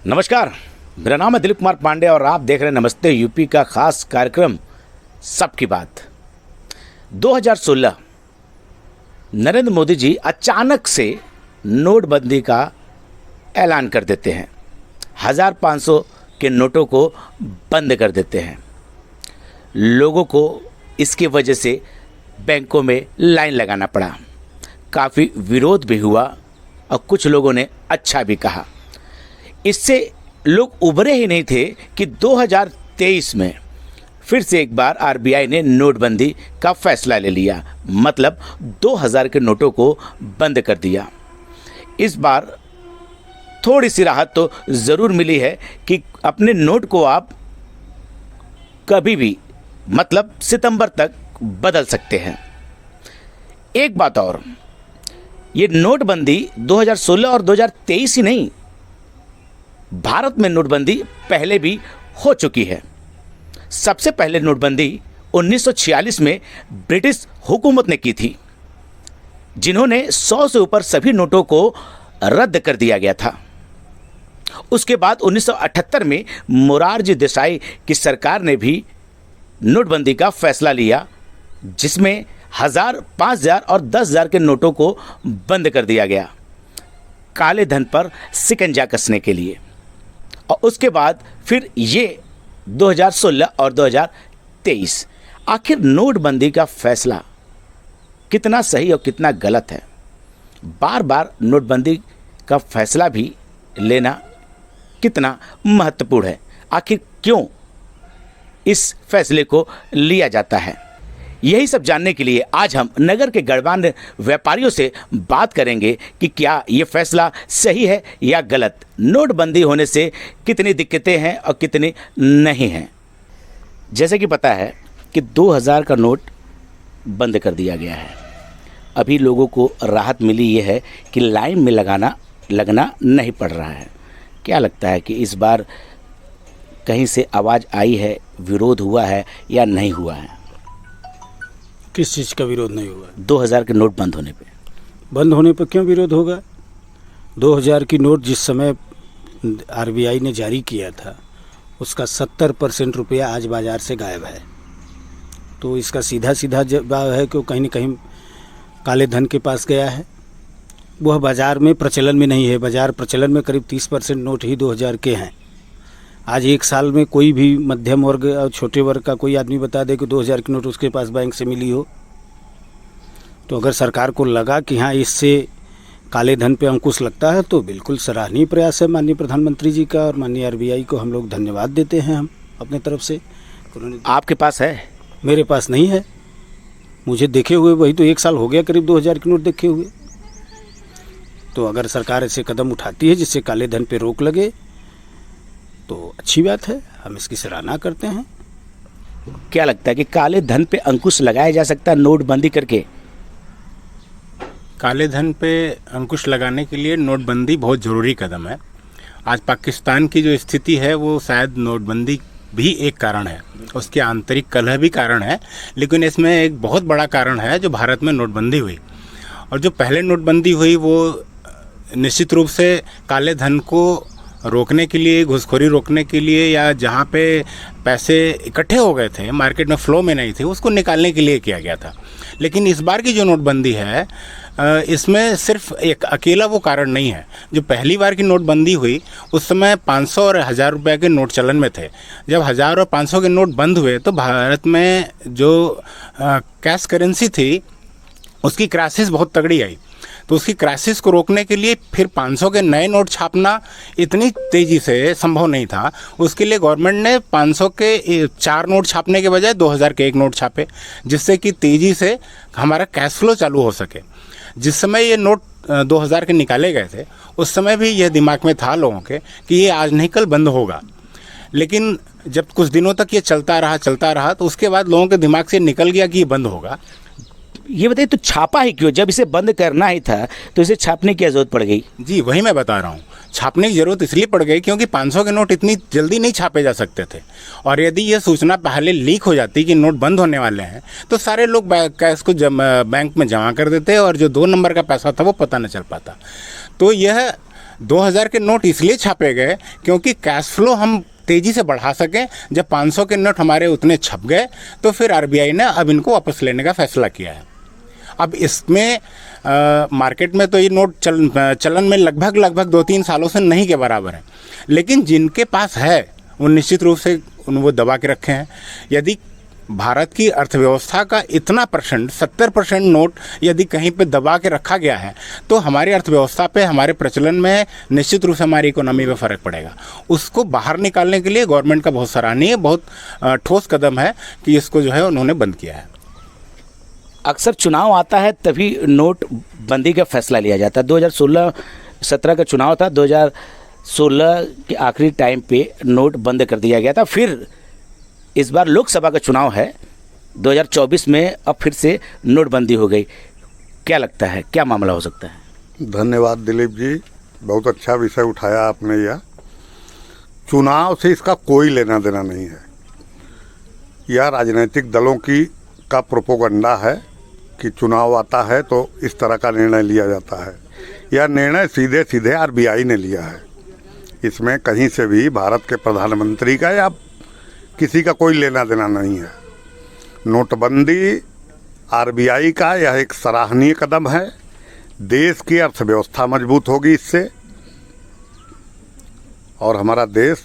नमस्कार, मेरा नाम है दिलीप कुमार पांडे और आप देख रहे हैं नमस्ते यूपी का खास कार्यक्रम सबकी बात। 2016 नरेंद्र मोदी जी अचानक से नोटबंदी का ऐलान कर देते हैं। 1500 के नोटों को बंद कर देते हैं। लोगों को इसकी वजह से बैंकों में लाइन लगाना पड़ा। काफ़ी विरोध भी हुआ और कुछ लोगों ने अच्छा भी कहा। इससे लोग उभरे ही नहीं थे कि 2023 में फिर से एक बार आरबीआई ने नोटबंदी का फैसला ले लिया, मतलब 2000 के नोटों को बंद कर दिया। इस बार थोड़ी सी राहत तो ज़रूर मिली है कि अपने नोट को आप कभी भी, मतलब सितंबर तक बदल सकते हैं। एक बात और, ये नोटबंदी 2016 और 2023 ही नहीं, भारत में नोटबंदी पहले भी हो चुकी है। सबसे पहले नोटबंदी 1946 में ब्रिटिश हुकूमत ने की थी, जिन्होंने 100 से ऊपर सभी नोटों को रद्द कर दिया गया था। उसके बाद 1978 में मोरारजी देसाई की सरकार ने भी नोटबंदी का फैसला लिया, जिसमें 1000, 5000 और 10000 के नोटों को बंद कर दिया गया, काले धन पर शिकंजा कसने के लिए। और उसके बाद फिर ये 2016 और 2023। आखिर नोटबंदी का फैसला कितना सही और कितना गलत है? बार बार नोटबंदी का फैसला भी लेना कितना महत्वपूर्ण है? आखिर क्यों इस फैसले को लिया जाता है? यही सब जानने के लिए आज हम नगर के गणमान्य व्यापारियों से बात करेंगे कि क्या ये फैसला सही है या गलत। नोटबंदी होने से कितनी दिक्कतें हैं और कितनी नहीं हैं। जैसे कि पता है कि 2000 का नोट बंद कर दिया गया है। अभी लोगों को राहत मिली ये है कि लाइन में लगना नहीं पड़ रहा है। क्या लगता है कि इस बार कहीं से आवाज़ आई है, विरोध हुआ है या नहीं हुआ है? किस चीज़ का विरोध नहीं हुआ? 2000 के नोट बंद होने पे क्यों विरोध होगा? 2000 की नोट जिस समय आरबीआई ने जारी किया था, उसका 70% रुपया आज बाज़ार से गायब है। तो इसका सीधा जवाब है कि वो कहीं न कहीं काले धन के पास गया है। वह बाज़ार में प्रचलन में नहीं है। बाज़ार प्रचलन में करीब 30% नोट ही 2000 के हैं। आज एक साल में कोई भी मध्यम वर्ग और छोटे वर्ग का कोई आदमी बता दे कि 2000 की नोट उसके पास बैंक से मिली हो, तो अगर सरकार को लगा कि हाँ इससे काले धन पे अंकुश लगता है तो बिल्कुल सराहनीय प्रयास है माननीय प्रधानमंत्री जी का, और माननीय आरबीआई को हम लोग धन्यवाद देते हैं हम अपने तरफ से। आपके पास है? मेरे पास नहीं है। मुझे देखे हुए वही तो 1 साल हो गया करीब 2000 की नोट देखे हुए। तो अगर सरकार ऐसे कदम उठाती है जिससे काले धन पे रोक लगे तो अच्छी बात है, हम इसकी सराहना करते हैं। क्या लगता है कि काले धन पे अंकुश लगाया जा सकता है नोटबंदी करके? काले धन पे अंकुश लगाने के लिए नोटबंदी बहुत ज़रूरी कदम है। आज पाकिस्तान की जो स्थिति है वो शायद नोटबंदी भी एक कारण है, उसके आंतरिक कलह भी कारण है, लेकिन इसमें एक बहुत बड़ा कारण है जो भारत में नोटबंदी हुई। और जो पहले नोटबंदी हुई वो निश्चित रूप से काले धन को रोकने के लिए, घुसखोरी रोकने के लिए, या जहाँ पे पैसे इकट्ठे हो गए थे, मार्केट में फ्लो में नहीं थे, उसको निकालने के लिए किया गया था। लेकिन इस बार की जो नोटबंदी है, इसमें सिर्फ एक अकेला वो कारण नहीं है। जो पहली बार की नोटबंदी हुई उस समय 500 और 1000 रुपये के नोट चलन में थे। जब 1000 और 500 के नोट बंद हुए तो भारत में जो कैश करेंसी थी उसकी क्राइसिस बहुत तगड़ी आई। तो उसकी क्राइसिस को रोकने के लिए फिर 500 के नए नोट छापना इतनी तेज़ी से संभव नहीं था। उसके लिए गवर्नमेंट ने 500 के 4 नोट छापने के बजाय 2000 के 1 नोट छापे, जिससे कि तेज़ी से हमारा कैश फ्लो चालू हो सके। जिस समय ये नोट 2000 के निकाले गए थे उस समय भी यह दिमाग में था लोगों के कि ये आज नहीं कल बंद होगा। लेकिन जब कुछ दिनों तक ये चलता रहा तो उसके बाद लोगों के दिमाग से निकल गया कि ये बंद होगा। ये बताइए, तो छापा ही क्यों? जब इसे बंद करना ही था तो इसे छापने की जरूरत पड़ गई? जी, वही मैं बता रहा हूँ। छापने की ज़रूरत इसलिए पड़ गई क्योंकि 500 के नोट इतनी जल्दी नहीं छापे जा सकते थे, और यदि ये सूचना पहले लीक हो जाती कि नोट बंद होने वाले हैं तो सारे लोग कैश को बैंक में जमा कर देते और जो 2 नंबर का पैसा था वो पता न चल पाता। तो यह 2000 के नोट इसलिए छापे गए क्योंकि कैश फ्लो हम तेज़ी से बढ़ा सकें। जब 500 के नोट हमारे उतने छप गए तो फिर आरबीआई ने अब इनको वापस लेने का फैसला किया है। अब इसमें मार्केट में तो ये नोट चलन में लगभग 2-3 सालों से नहीं के बराबर है, लेकिन जिनके पास है वो निश्चित रूप से वो दबा के रखे हैं। यदि भारत की अर्थव्यवस्था का इतना परसेंट 70% नोट यदि कहीं पे दबा के रखा गया है तो हमारी अर्थव्यवस्था पे, हमारे प्रचलन में निश्चित रूप से हमारी इकोनॉमी पे फ़र्क पड़ेगा। उसको बाहर निकालने के लिए गवर्नमेंट का बहुत सराहनीय, बहुत ठोस कदम है कि इसको जो है उन्होंने बंद किया है। अक्सर चुनाव आता है तभी नोट बंदी का फैसला लिया जाता है। 2016-17 का चुनाव था, 2016 के आखिरी टाइम पे नोट बंद कर दिया गया था। फिर इस बार लोकसभा का चुनाव है 2024 में, अब फिर से नोटबंदी हो गई। क्या लगता है, क्या मामला हो सकता है? धन्यवाद दिलीप जी, बहुत अच्छा विषय उठाया आपने। यह चुनाव से इसका कोई लेना देना नहीं है। यह राजनीतिक दलों का प्रोपोगंडा है कि चुनाव आता है तो इस तरह का निर्णय लिया जाता है। यह निर्णय सीधे सीधे आरबीआई ने लिया है। इसमें कहीं से भी भारत के प्रधानमंत्री का या किसी का कोई लेना देना नहीं है। नोटबंदी आरबीआई का यह एक सराहनीय कदम है। देश की अर्थव्यवस्था मजबूत होगी इससे, और हमारा देश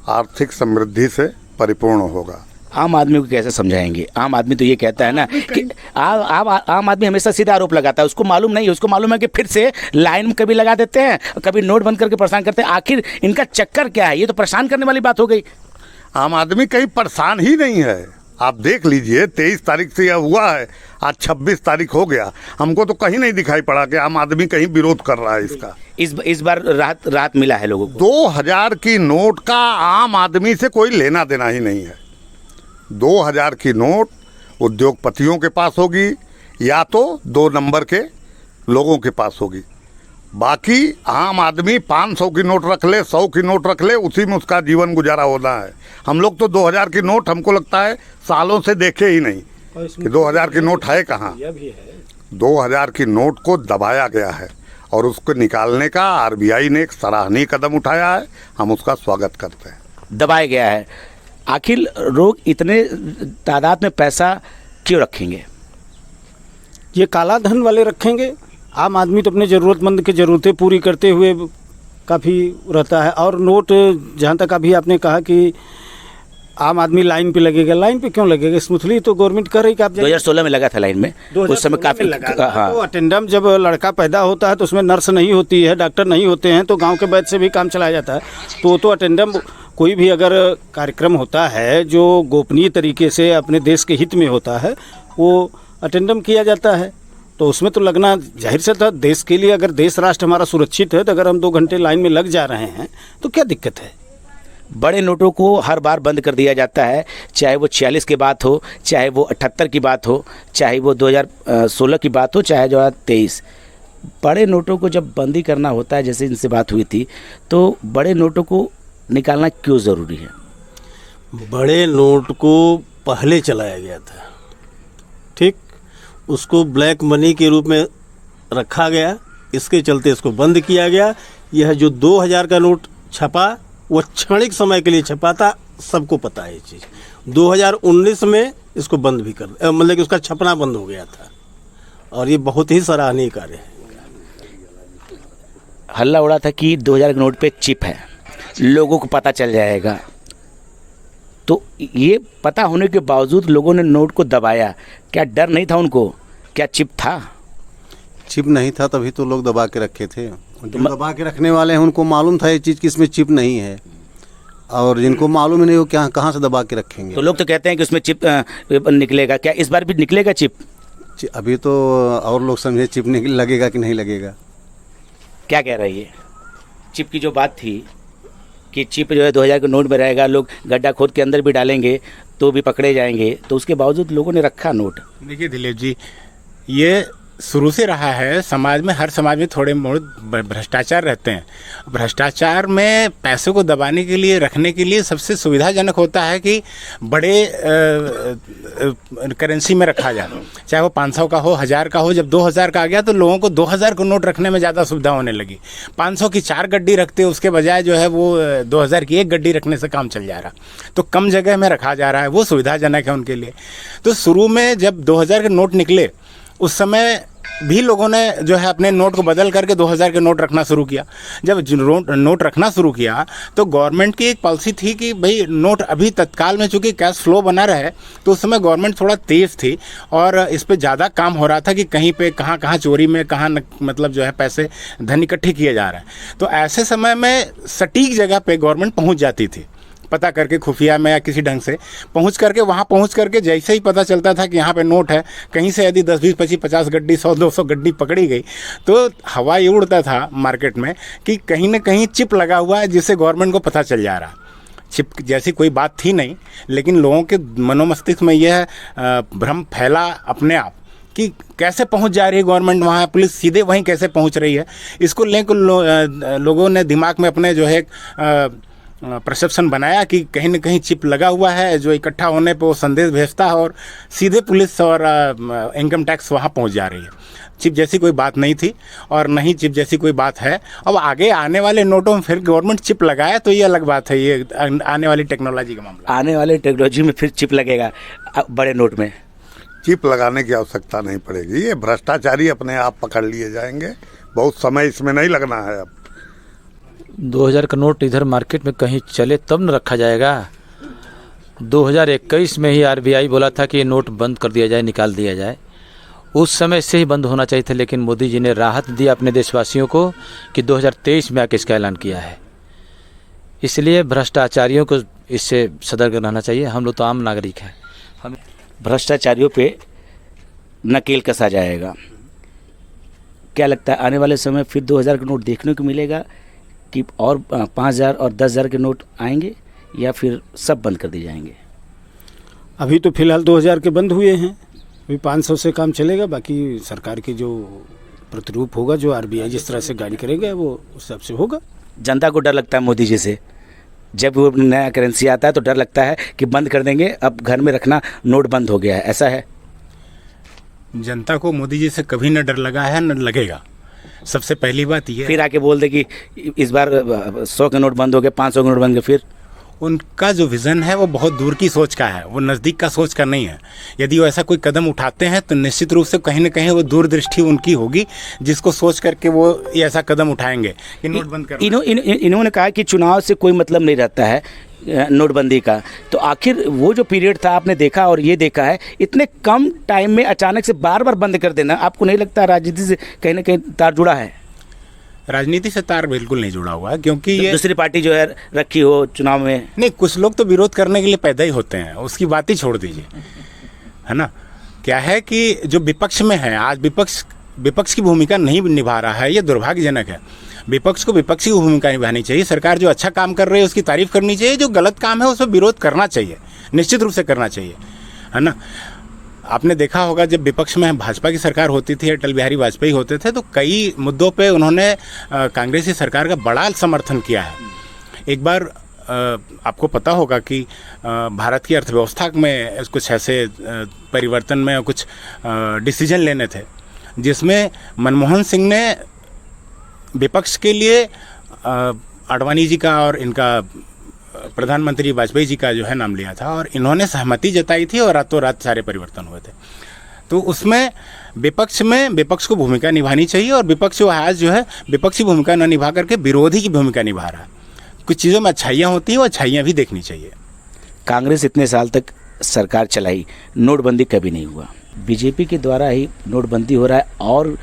आर्थिक समृद्धि से परिपूर्ण होगा। आम आदमी को कैसे समझाएंगे? आम आदमी तो ये कहता है ना कि आम आदमी हमेशा सीधा आरोप लगाता है, उसको मालूम नहीं है। उसको मालूम है कि फिर से लाइन कभी लगा देते हैं, कभी नोट बंद करके परेशान करते हैं। आखिर इनका चक्कर क्या है? ये तो परेशान करने वाली बात हो गई। आम आदमी कहीं परेशान ही नहीं है। आप देख लीजिए, 23 तारीख से यह हुआ है, आज 26 तारीख हो गया, हमको तो कहीं नहीं दिखाई पड़ा कि आम आदमी कहीं विरोध कर रहा है इसका। इस बार राहत मिला है लोगों को। 2000 की नोट का आम आदमी से कोई लेना देना ही नहीं है। 2000 की नोट उद्योगपतियों के पास होगी या तो 2 नंबर के लोगों के पास होगी। बाकी आम आदमी 500 की नोट रख ले, 100 की नोट रख ले, उसी में उसका जीवन गुजारा होना है। हम लोग तो 2000 की नोट हमको लगता है सालों से देखे ही नहीं कि 2000 की नोट है कहाँ। 2000 की नोट को दबाया गया है और उसको निकालने का आरबीआई ने एक सराहनीय कदम उठाया है। हम उसका स्वागत करते हैं। दबाया गया है। आखिर लोग इतने तादाद में पैसा क्यों रखेंगे? ये काला धन वाले रखेंगे। आम आदमी तो अपने ज़रूरतमंद की ज़रूरतें पूरी करते हुए काफ़ी रहता है। और नोट, जहाँ तक अभी आपने कहा कि आम आदमी लाइन पे लगेगा, लाइन पे क्यों लगेगा? स्मूथली तो गवर्नमेंट कर रही कि आप 2016 में लगा था लाइन में, उस समय काफ़ी लगा। हाँ। तो अटेंडम जब लड़का पैदा होता है तो उसमें नर्स नहीं होती है, डॉक्टर नहीं होते हैं, तो गांव के वैद्य से भी काम चलाया जाता है। तो अटेंडम, कोई भी अगर कार्यक्रम होता है जो गोपनीय तरीके से अपने देश के हित में होता है, वो अटेंडम किया जाता है। तो उसमें तो लगना जाहिर से था। देश के लिए, अगर देश राष्ट्र हमारा सुरक्षित है, तो अगर हम 2 घंटे लाइन में लग जा रहे हैं तो क्या दिक्कत है? बड़े नोटों को हर बार बंद कर दिया जाता है, चाहे वो 46 की बात हो, चाहे वो 78 की बात हो, चाहे वो 2016 की बात हो, चाहे 2023। बड़े नोटों को जब बंदी करना होता है, जैसे इनसे बात हुई थी, तो बड़े नोटों को निकालना क्यों ज़रूरी है? बड़े नोट को पहले चलाया गया था, ठीक, उसको ब्लैक मनी के रूप में रखा गया, इसके चलते इसको बंद किया गया। यह जो 2000 का नोट छपा वो क्षणिक समय के लिए छपा था, सबको पता है ये चीज़। 2019 में इसको बंद भी कर, मतलब कि उसका छपना बंद हो गया था, और ये बहुत ही सराहनीय कार्य है। हल्ला उड़ा था कि 2000 के नोट पे चिप है, लोगों को पता चल जाएगा। तो ये पता होने के बावजूद लोगों ने नोट को दबाया। क्या डर नहीं था उनको? क्या चिप था? चिप नहीं था तभी तो लोग दबा के रखे थे। जो दबा के रखने वाले हैं उनको मालूम था ये चीज़ कि इसमें चिप नहीं है, और जिनको मालूम ही नहीं, वो क्या कहाँ से दबा के रखेंगे। तो लोग तो कहते हैं कि उसमें चिप निकलेगा। क्या इस बार भी निकलेगा चिप? अभी तो और लोग समझे चिप लगेगा कि नहीं लगेगा। क्या कह रही है? चिप की जो बात थी कि चिप जो है 2000 के नोट में रहेगा, लोग गड्ढा खोद के अंदर भी डालेंगे तो भी पकड़े जाएंगे, तो उसके बावजूद लोगों ने रखा नोट। देखिए दिलीप जी, ये शुरू से रहा है, समाज में, हर समाज में थोड़े बहुत भ्रष्टाचार रहते हैं। भ्रष्टाचार में पैसे को दबाने के लिए, रखने के लिए सबसे सुविधाजनक होता है कि बड़े करेंसी में रखा जाए, चाहे वो 500 का हो, 1000 का हो। जब 2000 का आ गया तो लोगों को 2000 को नोट रखने में ज़्यादा सुविधा होने लगी। 500 की 4 गड्डी रखते, उसके बजाय जो है वो 2000 की 1 गड्डी रखने से काम चल जा रहा, तो कम जगह में रखा जा रहा है, वो सुविधाजनक है उनके लिए। तो शुरू में जब 2000 के नोट निकले उस समय भी लोगों ने जो है अपने नोट को बदल करके 2000 के नोट रखना शुरू किया। जब नोट रखना शुरू किया तो गवर्नमेंट की एक पॉलिसी थी कि भाई नोट अभी तत्काल में चूंकि कैश फ्लो बना रहे, तो उस समय गवर्नमेंट थोड़ा तेज़ थी और इस पे ज़्यादा काम हो रहा था कि कहीं पे कहाँ कहाँ चोरी में, कहाँ मतलब जो है पैसे धन इकट्ठे किए जा रहे हैं। तो ऐसे समय में सटीक जगह पे गवर्नमेंट पहुँच जाती थी, पता करके खुफिया में या किसी ढंग से पहुंच करके, वहाँ पहुंच करके जैसे ही पता चलता था कि यहाँ पे नोट है, कहीं से यदि 10, 20, 25, 50 गड्डी, 100-200 गड्डी पकड़ी गई तो हवा ये उड़ता था मार्केट में कि कहीं ना कहीं चिप लगा हुआ है, जिससे गवर्नमेंट को पता चल जा रहा। चिप जैसी कोई बात थी नहीं, लेकिन लोगों के मनोमस्तिष्क में यह भ्रम फैला अपने आप कि कैसे पहुंच जा रही है गवर्नमेंट वहाँ, पुलिस सीधे वहीं कैसे पहुंच रही है। इसको लेकर लोगों ने दिमाग में अपने जो है परसेप्शन बनाया कि कहीं न कहीं चिप लगा हुआ है, जो इकट्ठा होने पे वो संदेश भेजता है और सीधे पुलिस और इनकम टैक्स वहाँ पहुँच जा रही है। चिप जैसी कोई बात नहीं थी और नहीं चिप जैसी कोई बात है। अब आगे आने वाले नोटों में फिर गवर्नमेंट चिप लगाए तो ये अलग बात है, ये आने वाली टेक्नोलॉजी का मामला। आने वाले टेक्नोलॉजी में फिर चिप लगेगा बड़े नोट में? चिप लगाने की आवश्यकता नहीं पड़ेगी, ये भ्रष्टाचारी अपने आप पकड़ लिए जाएंगे, बहुत समय इसमें नहीं लगना है। अब 2000 का नोट इधर मार्केट में कहीं चले तब न रखा जाएगा। 2021 में ही आरबीआई बोला था कि ये नोट बंद कर दिया जाए, निकाल दिया जाए। उस समय से ही बंद होना चाहिए था, लेकिन मोदी जी ने राहत दिया अपने देशवासियों को कि 2023 में आके इसका ऐलान किया है। इसलिए भ्रष्टाचारियों को इससे सतर्क रहना चाहिए। हम लोग तो आम नागरिक हैं, हमें भ्रष्टाचारियों पे नकेल कसा जाएगा। क्या लगता है आने वाले समय फिर 2000 का नोट देखने को मिलेगा कि और 5000 और 10,000 के नोट आएंगे या फिर सब बंद कर दिए जाएंगे? अभी तो फिलहाल 2000 के बंद हुए हैं, अभी 500 से काम चलेगा। बाकी सरकार की जो प्रतिरूप होगा, जो आरबीआई जिस तरह से गाइड करेगा वो उस हिसाब से होगा। जनता को डर लगता है मोदी जी से, जब वो नया करेंसी आता है तो डर लगता है कि बंद कर देंगे, अब घर में रखना नोट बंद हो गया है, ऐसा है? जनता को मोदी जी से कभी न डर लगा है, न लगेगा। सबसे पहली बात ये, फिर आके बोल दे कि इस बार 100 के नोट बंद हो गए, 500 के नोट बंद हो गए, फिर उनका जो विज़न है वो बहुत दूर की सोच का है, वो नज़दीक का सोच का नहीं है। यदि वो ऐसा कोई कदम उठाते हैं तो निश्चित रूप से कहीं ना कहीं वो दूरदृष्टि उनकी होगी, जिसको सोच करके वो ये ऐसा कदम उठाएंगे कि नोट बंद कर। इन्होंने कहा कि चुनाव से कोई मतलब नहीं रहता है नोटबंदी का, तो आखिर वो जो पीरियड था आपने देखा और ये देखा है, इतने कम टाइम में अचानक से बार बार बंद कर देना, आपको नहीं लगता राजनीति से कहीं ना कहीं तार जुड़ा है? राजनीति से तार बिल्कुल नहीं जुड़ा हुआ है, क्योंकि ये दूसरी पार्टी जो है रखी हो चुनाव में। नहीं, कुछ लोग तो विरोध करने के लिए पैदा ही होते हैं, उसकी बात ही छोड़ दीजिए, है ना। क्या है कि जो विपक्ष में है आज, विपक्ष की भूमिका नहीं निभा रहा है, ये दुर्भाग्यजनक है। विपक्ष को विपक्षी भूमिका निभानी चाहिए। सरकार जो अच्छा काम कर रही है उसकी तारीफ करनी चाहिए, जो गलत काम है उसमें विरोध करना चाहिए, निश्चित रूप से करना चाहिए, है ना। आपने देखा होगा जब विपक्ष में भाजपा की सरकार होती थी, अटल बिहारी वाजपेयी होते थे, तो कई मुद्दों पे उन्होंने कांग्रेसी सरकार का बड़ा समर्थन किया है। एक बार आपको पता होगा कि भारत की अर्थव्यवस्था में कुछ ऐसे परिवर्तन में कुछ डिसीजन लेने थे, जिसमें मनमोहन सिंह ने विपक्ष के लिए आडवाणी जी का और इनका प्रधानमंत्री वाजपेयी जी का जो है नाम लिया था, और इन्होंने सहमति जताई थी और रातों रात सारे परिवर्तन हुए थे। तो उसमें विपक्ष को भूमिका निभानी चाहिए, और विपक्ष जो आज जो है विपक्षी भूमिका न निभा करके विरोधी की भूमिका निभा रहा है। कुछ चीज़ों में अच्छाइयाँ होती हैं, वो अच्छाइयाँ भी देखनी चाहिए। कांग्रेस इतने साल तक सरकार चलाई, नोटबंदी कभी नहीं हुआ, बीजेपी के द्वारा ही नोटबंदी हो रहा है, और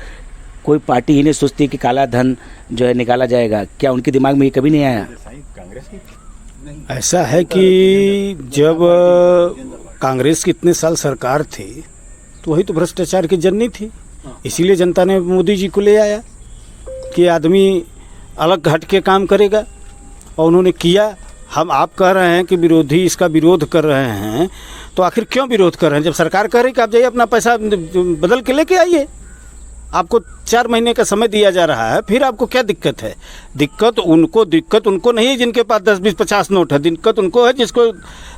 कोई पार्टी ही नहीं सोचती कि काला धन जो है निकाला जाएगा। क्या उनके दिमाग में ये कभी नहीं आया? ऐसा है कि जब कांग्रेस की इतने साल सरकार थी तो वही तो भ्रष्टाचार की जननी थी, इसीलिए जनता ने मोदी जी को ले आया कि आदमी अलग हट के काम करेगा, और उन्होंने किया। हम आप कह रहे हैं कि विरोधी इसका विरोध कर रहे हैं, तो आखिर क्यों विरोध कर रहे हैं? जब सरकार कह रही कि आप जाइए अपना पैसा बदल के लेके आइए, आपको 4 महीने का समय दिया जा रहा है, फिर आपको क्या दिक्कत है? दिक्कत उनको नहीं है जिनके पास 10, 20, 50 नोट है। दिक्कत उनको है जिसको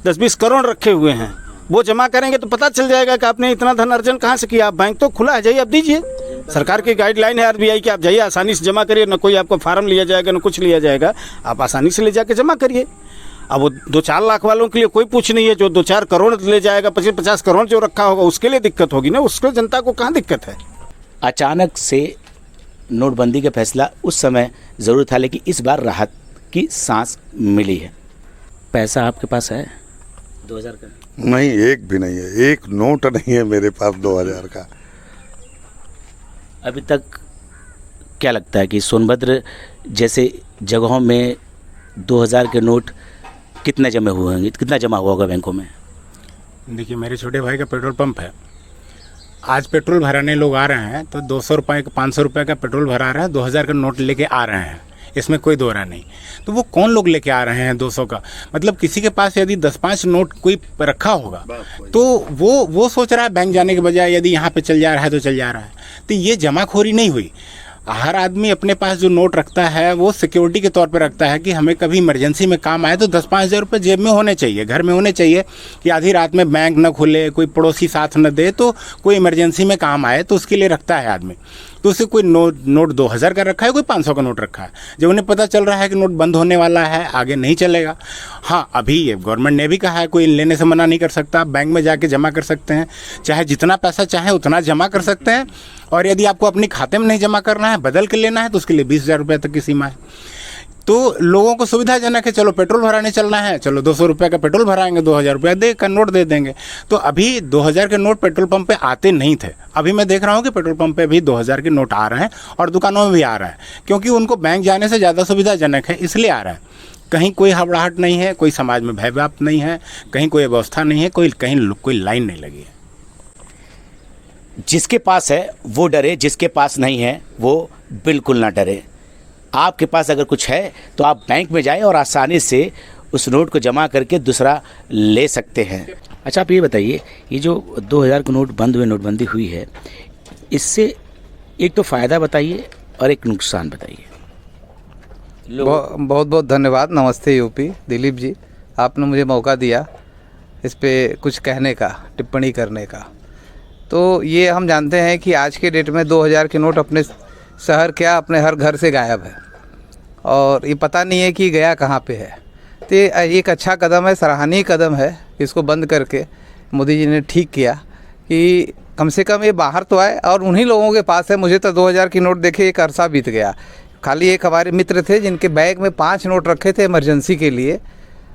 10, 20 करोड़ रखे हुए हैं। वो जमा करेंगे तो पता चल जाएगा कि आपने इतना धन अर्जन कहाँ से किया। बैंक तो खुला है, जाइए आप दीजिए। सरकार की गाइडलाइन है आरबीआई की, आप जाइए आसानी से जमा करिए, न कोई आपको फार्म लिया जाएगा न कुछ लिया जाएगा, आप आसानी से ले जाके जमा करिए। अब वो 2-4 लाख वालों के लिए कोई पूछ नहीं है। जो 2-4 करोड़ ले जाएगा, 25-50 करोड़ जो रखा होगा उसके लिए दिक्कत होगी ना, उसको जनता को कहाँ दिक्कत है? अचानक से नोटबंदी का फैसला उस समय ज़रूर था, लेकिन इस बार राहत की सांस मिली है। पैसा आपके पास है 2000 का? नहीं, एक भी नहीं है, एक नोट नहीं है मेरे पास 2000 का। अभी तक क्या लगता है कि सोनभद्र जैसे जगहों में 2000 के नोट कितने जमे हुए होंगे, कितना जमा हुआ होगा बैंकों में? देखिए, मेरे छोटे भाई का पेट्रोल पंप है। आज पेट्रोल भराने लोग आ रहे हैं तो 200 रुपये का 500 रुपये का पेट्रोल भरा रहे हैं, 2000 का नोट लेके आ रहे हैं, इसमें कोई दो राय नहीं। तो वो कौन लोग लेके आ रहे हैं 200 का? मतलब किसी के पास यदि 10-5 नोट कोई रखा होगा तो वो सोच रहा है बैंक जाने के बजाय यदि यहाँ पे चल जा रहा है तो चल जा रहा है। तो ये जमाखोरी नहीं हुई। हर आदमी अपने पास जो नोट रखता है वो सिक्योरिटी के तौर पे रखता है कि हमें कभी इमरजेंसी में काम आए तो 10-5 हज़ार रुपये जेब में होने चाहिए, घर में होने चाहिए, कि आधी रात में बैंक न खुले, कोई पड़ोसी साथ न दे, तो कोई इमरजेंसी में काम आए तो उसके लिए रखता है आदमी। तो उसे कोई नोट 2000 का रखा है, कोई 500 का नोट रखा है। जब उन्हें पता चल रहा है कि नोट बंद होने वाला है, आगे नहीं चलेगा। हाँ, अभी ये गवर्नमेंट ने भी कहा है कोई लेने से मना नहीं कर सकता, बैंक में जाके जमा कर सकते हैं, चाहे जितना पैसा चाहे उतना जमा कर सकते हैं। और यदि आपको अपने खाते में नहीं जमा करना है, बदल के लेना है, तो उसके लिए 20,000 रुपये तक की सीमा है। तो लोगों को सुविधाजनक है, चलो पेट्रोल भराने चलना है, चलो 200 रुपये का पेट्रोल भराएंगे, 2000 रुपये दे का नोट दे देंगे। तो अभी 2000 के नोट पेट्रोल पंप पे आते नहीं थे। अभी मैं देख रहा हूँ कि पेट्रोल पंप पे भी 2000 के नोट आ रहे हैं और दुकानों में भी आ रहा है, क्योंकि उनको बैंक जाने से ज़्यादा सुविधाजनक है, इसलिए आ रहा है। कहीं कोई हड़बड़ाहट नहीं है, कोई समाज में भय व्याप्त नहीं है, कहीं कोई व्यवस्था नहीं है, कहीं कोई लाइन नहीं लगी है। जिसके पास है वो डरे, जिसके पास नहीं है वो बिल्कुल ना डरे। आपके पास अगर कुछ है तो आप बैंक में जाएं और आसानी से उस नोट को जमा करके दूसरा ले सकते हैं। अच्छा, आप ये बताइए, ये जो 2000 के नोट बंद हुए, नोटबंदी हुई है, इससे एक तो फ़ायदा बताइए और एक नुकसान बताइए। बहुत बहुत धन्यवाद। नमस्ते यूपी, दिलीप जी, आपने मुझे मौका दिया इस पे कुछ कहने का, टिप्पणी करने का। तो ये हम जानते हैं कि आज के डेट में 2000 के नोट अपने शहर क्या अपने हर घर से गायब है और ये पता नहीं है कि गया कहाँ पे है। तो ये एक अच्छा कदम है, सराहनीय कदम है। इसको बंद करके मोदी जी ने ठीक किया कि कम से कम ये बाहर तो आए और उन्हीं लोगों के पास है। मुझे तो 2000 की नोट देखे एक अरसा बीत गया। खाली एक हमारे मित्र थे जिनके बैग में 5 नोट रखे थे इमरजेंसी के लिए,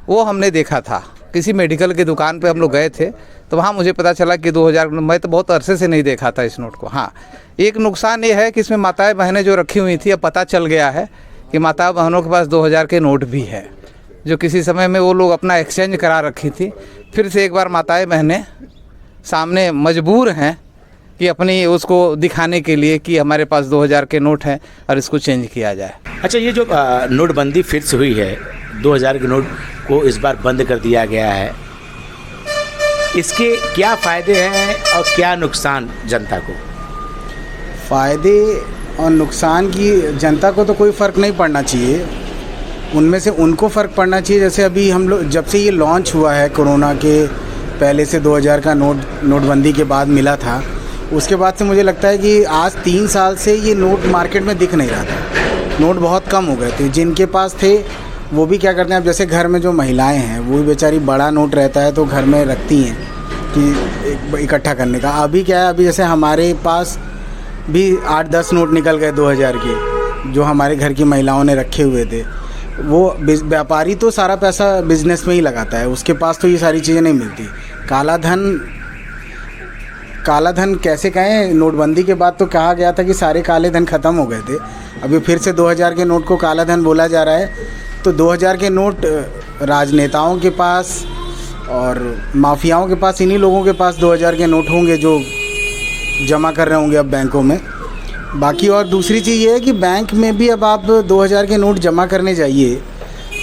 वो हमने देखा था। किसी मेडिकल की दुकान पे हम लोग गए थे तो वहाँ मुझे पता चला कि 2000, मैं तो बहुत अरसे से नहीं देखा था इस नोट को। हाँ, एक नुकसान ये है कि इसमें माताएं बहनें जो रखी हुई थी, अब पता चल गया है कि माता बहनों के पास 2000 के नोट भी है, जो किसी समय में वो लोग अपना एक्सचेंज करा रखी थी। फिर से एक बार माताएं बहनें सामने मजबूर हैं कि अपनी उसको दिखाने के लिए कि हमारे पास 2000 के नोट हैं और इसको चेंज किया जाए। अच्छा, ये जो नोटबंदी फिर से हुई है, 2000 के नोट को इस बार बंद कर दिया गया है, इसके क्या फ़ायदे हैं और क्या नुकसान जनता को? फ़ायदे और नुकसान की जनता को तो कोई फ़र्क नहीं पड़ना चाहिए, उनमें से उनको फ़र्क पड़ना चाहिए। जैसे अभी हम लोग जब से ये लॉन्च हुआ है, कोरोना के पहले से 2000 का नोटबंदी के बाद मिला था, उसके बाद से मुझे लगता है कि आज 3 साल से ये नोट मार्केट में दिख नहीं रहा था। नोट बहुत कम हो गए थे, जिनके पास थे वो भी क्या करते हैं, अब जैसे घर में जो महिलाएं हैं वो भी बेचारी बड़ा नोट रहता है तो घर में रखती हैं कि इकट्ठा करने का। अभी क्या है, अभी जैसे हमारे पास भी 8-10 नोट निकल गए 2000 के, जो हमारे घर की महिलाओं ने रखे हुए थे। वो व्यापारी तो सारा पैसा बिजनेस में ही लगाता है, उसके पास तो ये सारी चीज़ें नहीं मिलती। काला धन कैसे कहें, नोटबंदी के बाद तो कहा गया था कि सारे काले धन ख़त्म हो गए थे, अभी फिर से 2000 के नोट को काला धन बोला जा रहा है। तो 2000 के नोट राजनेताओं के पास और माफियाओं के पास, इन्हीं लोगों के पास 2000 के नोट होंगे जो जमा कर रहे होंगे अब बैंकों में। बाकी और दूसरी चीज़ ये है कि बैंक में भी अब आप 2000 के नोट जमा करने जाइए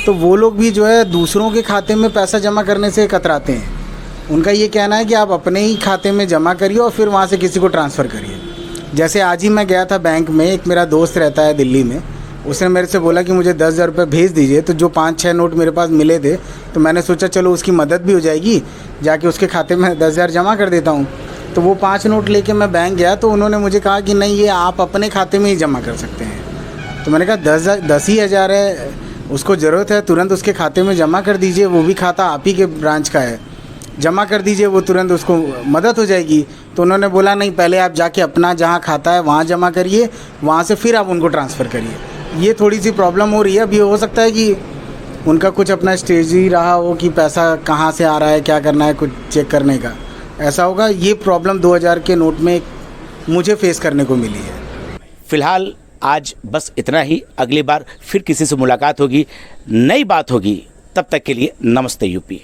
तो वो लोग भी जो है दूसरों के खाते में पैसा जमा करने से कतराते हैं। उनका ये कहना है कि आप अपने ही खाते में जमा करिए और फिर वहाँ से किसी को ट्रांसफ़र करिए। जैसे आज ही मैं गया था बैंक में, एक मेरा दोस्त रहता है दिल्ली में, उसने मेरे से बोला कि मुझे 10,000 रुपये भेज दीजिए। तो जो 5-6 नोट मेरे पास मिले थे, तो मैंने सोचा चलो उसकी मदद भी हो जाएगी, जाके उसके खाते में 10,000 जमा कर देता हूँ। तो वो 5 नोट लेके मैं बैंक गया, तो उन्होंने मुझे कहा कि नहीं, ये आप अपने खाते में ही जमा कर सकते हैं। तो मैंने कहा 10 ही हज़ार है, उसको ज़रूरत है, तुरंत उसके खाते में जमा कर दीजिए, वो भी खाता आप ही के ब्रांच का है, जमा कर दीजिए, वो तुरंत उसको मदद हो जाएगी। तो उन्होंने बोला नहीं, पहले आप जाके अपना जहाँ खाता है वहाँ जमा करिए, वहाँ से फिर आप उनको ट्रांसफ़र करिए। ये थोड़ी सी प्रॉब्लम हो रही है। अभी हो सकता है कि उनका कुछ अपना स्टेज ही रहा हो कि पैसा कहाँ से आ रहा है, क्या करना है, कुछ चेक करने का, ऐसा होगा। ये प्रॉब्लम 2000 के नोट में मुझे फेस करने को मिली है। फिलहाल आज बस इतना ही। अगली बार फिर किसी से मुलाकात होगी, नई बात होगी। तब तक के लिए नमस्ते यूपी।